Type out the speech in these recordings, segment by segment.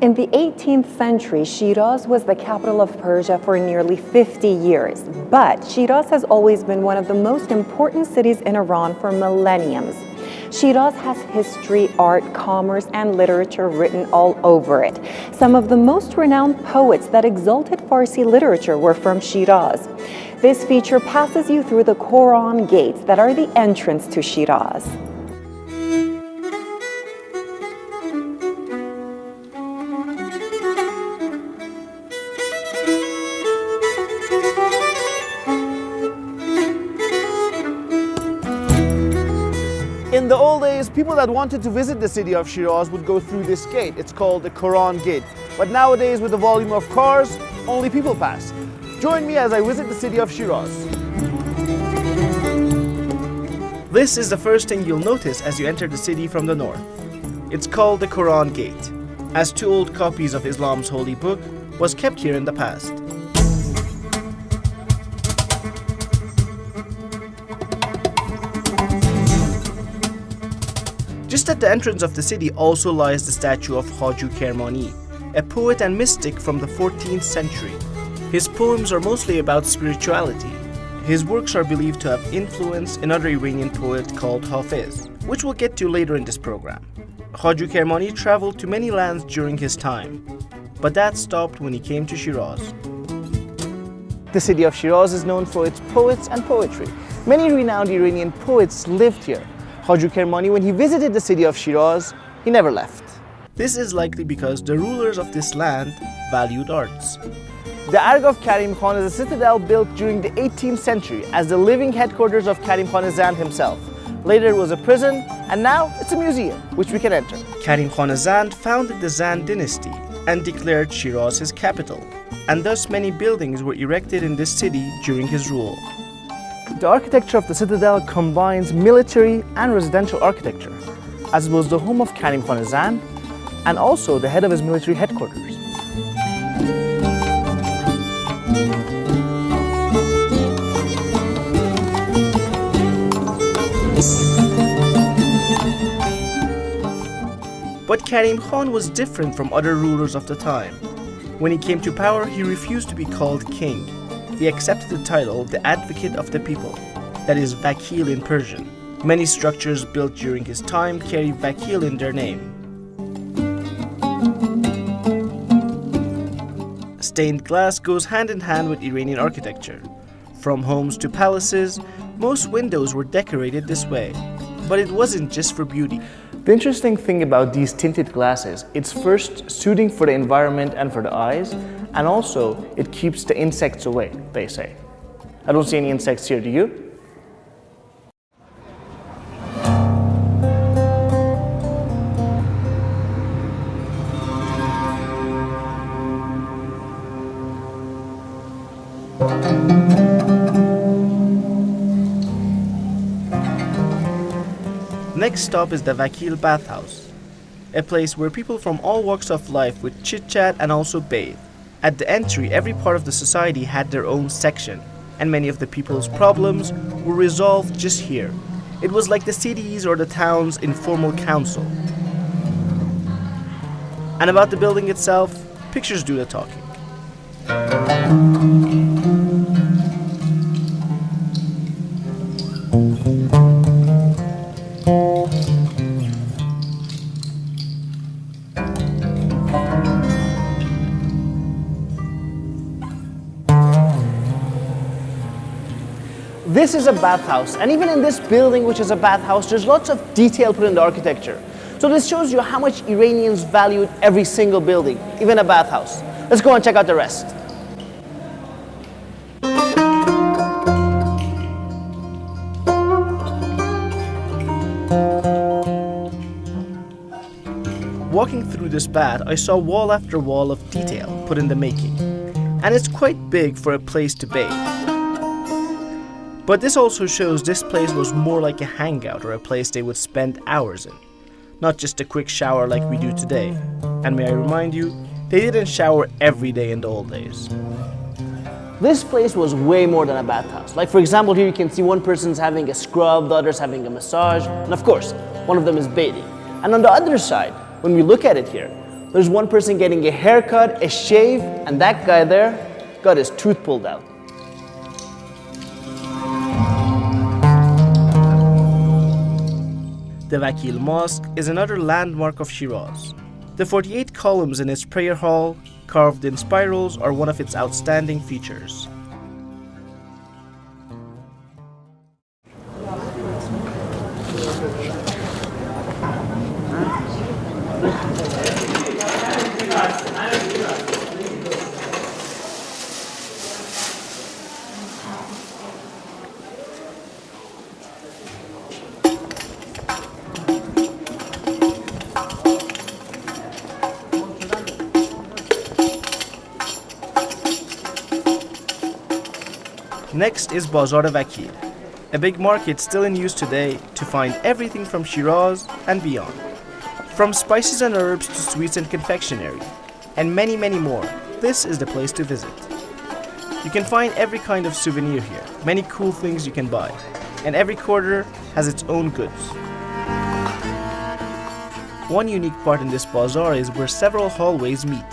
In the 18th century, Shiraz was the capital of Persia for nearly 50 years, but Shiraz has always been one of the most important cities in Iran for millenniums. Shiraz has history, art, commerce, and literature written all over it. Some of the most renowned poets that exalted Farsi literature were from Shiraz. This feature passes you through the Quran gates that are the entrance to Shiraz. In the old days, people that wanted to visit the city of Shiraz would go through this gate. It's called the Quran Gate. But nowadays, with the volume of cars, only people pass. Join me as I visit the city of Shiraz. This is the first thing you'll notice as you enter the city from the north. It's called the Quran Gate, as 2 old copies of Islam's holy book was kept here in the past. Just at the entrance of the city also lies the statue of Haju Kermani, a poet and mystic from the 14th century. His poems are mostly about spirituality. His works are believed to have influenced another Iranian poet called Hafez, which we'll get to later in this program. Haju Kermani traveled to many lands during his time, but that stopped when he came to Shiraz. The city of Shiraz is known for its poets and poetry. Many renowned Iranian poets lived here. Haju Kermani, when he visited the city of Shiraz, he never left. This is likely because the rulers of this land valued arts. The Arg of Karim Khan is a citadel built during the 18th century as the living headquarters of Karim Khan Zand himself. Later it was a prison, and now it's a museum, which we can enter. Karim Khan Zand founded the Zand dynasty and declared Shiraz his capital, and thus many buildings were erected in this city during his rule. The architecture of the citadel combines military and residential architecture, as it was the home of Karim Khan Zand and also the head of his military headquarters. But Karim Khan was different from other rulers of the time. When he came to power, he refused to be called king. He accepted the title, the Advocate of the People, that is Vakil in Persian. Many structures built during his time carry Vakil in their name. Stained glass goes hand in hand with Iranian architecture. From homes to palaces, most windows were decorated this way. But it wasn't just for beauty. The interesting thing about these tinted glasses, it's first soothing for the environment and for the eyes, and also it keeps the insects away, they say. I don't see any insects here, do you? Next stop is the Vakil bathhouse, a place where people from all walks of life would chit-chat and also bathe. At the entry, every part of the society had their own section, and many of the people's problems were resolved just here. It was like the city's or the town's informal council. And about the building itself, pictures do the talking. This is a bathhouse, and even in this building, which is a bathhouse, there's lots of detail put in the architecture. So this shows you how much Iranians valued every single building, even a bathhouse. Let's go and check out the rest. Walking through this bath, I saw wall after wall of detail put in the making, and it's quite big for a place to bathe. But this also shows this place was more like a hangout or a place they would spend hours in, not just a quick shower like we do today. And may I remind you, they didn't shower every day in the old days. This place was way more than a bathhouse. Like for example, here you can see one person's having a scrub, the other's having a massage, and of course, one of them is bathing. And on the other side, when we look at it here, There's one person getting a haircut, a shave, and that guy there got his tooth pulled out. The Vakil Mosque is another landmark of Shiraz. The 48 columns in its prayer hall, carved in spirals, are one of its outstanding features. Next is Bazaar Vakil, a big market still in use today to find everything from Shiraz and beyond. From spices and herbs to sweets and confectionery, and many, many more, this is the place to visit. You can find every kind of souvenir here, many cool things you can buy, and every quarter has its own goods. One unique part in this bazaar is where several hallways meet.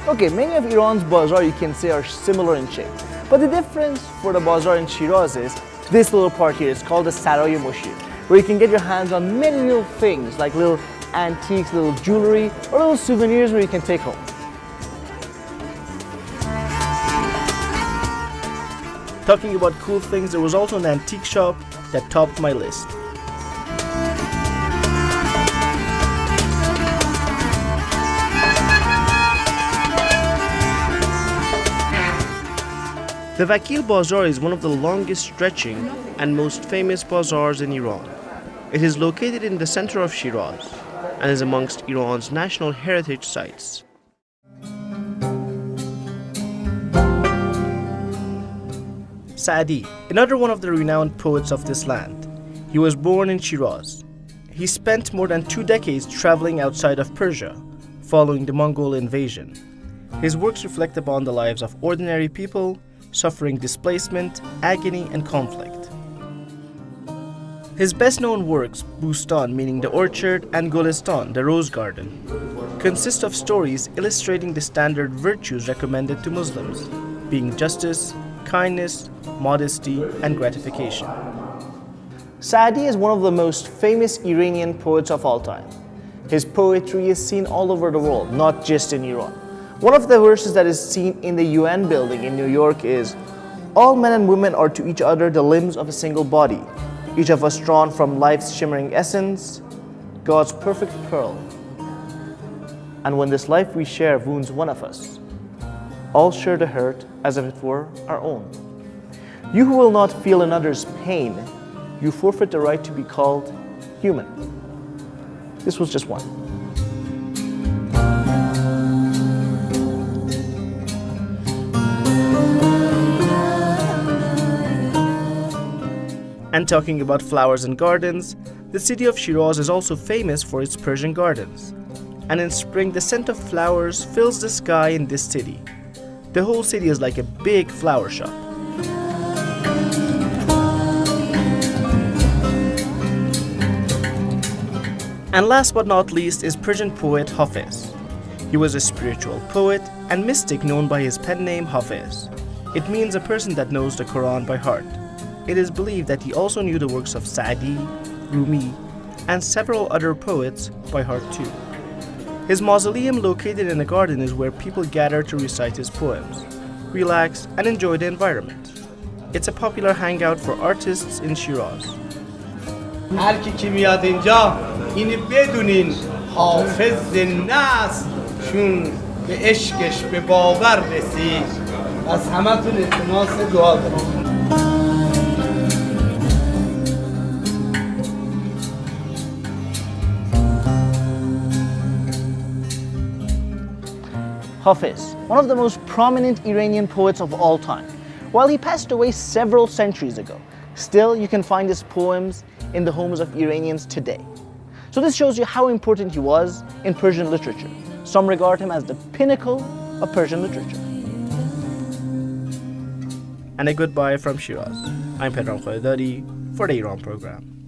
Okay, many of Iran's bazaar you can say are similar in shape. But the difference for the bazaar in Shiraz is this little part here. It's called the Sarai Moshir, where you can get your hands on many little things like little antiques, little jewelry, or little souvenirs where you can take home. Talking about cool things, there was also an antique shop that topped my list. The Vakil Bazaar is one of the longest stretching and most famous bazaars in Iran. It is located in the center of Shiraz and is amongst Iran's national heritage sites. Saadi, another one of the renowned poets of this land. He was born in Shiraz. He spent more than 2 decades traveling outside of Persia, following the Mongol invasion. His works reflect upon the lives of ordinary people, suffering displacement, agony, and conflict. His best-known works, Bustan, meaning the orchard, and Golistan, the rose garden, consist of stories illustrating the standard virtues recommended to Muslims, being justice, kindness, modesty, and gratification. Saadi is one of the most famous Iranian poets of all time. His poetry is seen all over the world, not just in Iran. One of the verses that is seen in the UN building in New York is, "All men and women are to each other the limbs of a single body, each of us drawn from life's shimmering essence, God's perfect pearl. And when this life we share wounds one of us, all share the hurt as if it were our own. You who will not feel another's pain, you forfeit the right to be called human." This was just one. And talking about flowers and gardens, the city of Shiraz is also famous for its Persian gardens. And in spring, the scent of flowers fills the sky in this city. The whole city is like a big flower shop. And last but not least is Persian poet Hafez. He was a spiritual poet and mystic known by his pen name Hafez. It means a person that knows the Quran by heart. It is believed that he also knew the works of Saadi, Rumi, and several other poets by heart too. His mausoleum located in a garden is where people gather to recite his poems, relax, and enjoy the environment. It's a popular hangout for artists in Shiraz. هر کی میاد اینجا اینو بدونین حافظ زنده است چون به عشقش به باور رسید از همتون التماس دعا دارم. Hafez, one of the most prominent Iranian poets of all time. While he passed away several centuries ago, still you can find his poems in the homes of Iranians today. So this shows you how important he was in Persian literature. Some regard him as the pinnacle of Persian literature. And a goodbye from Shiraz. I'm Pedram Khoedari for the Iran program.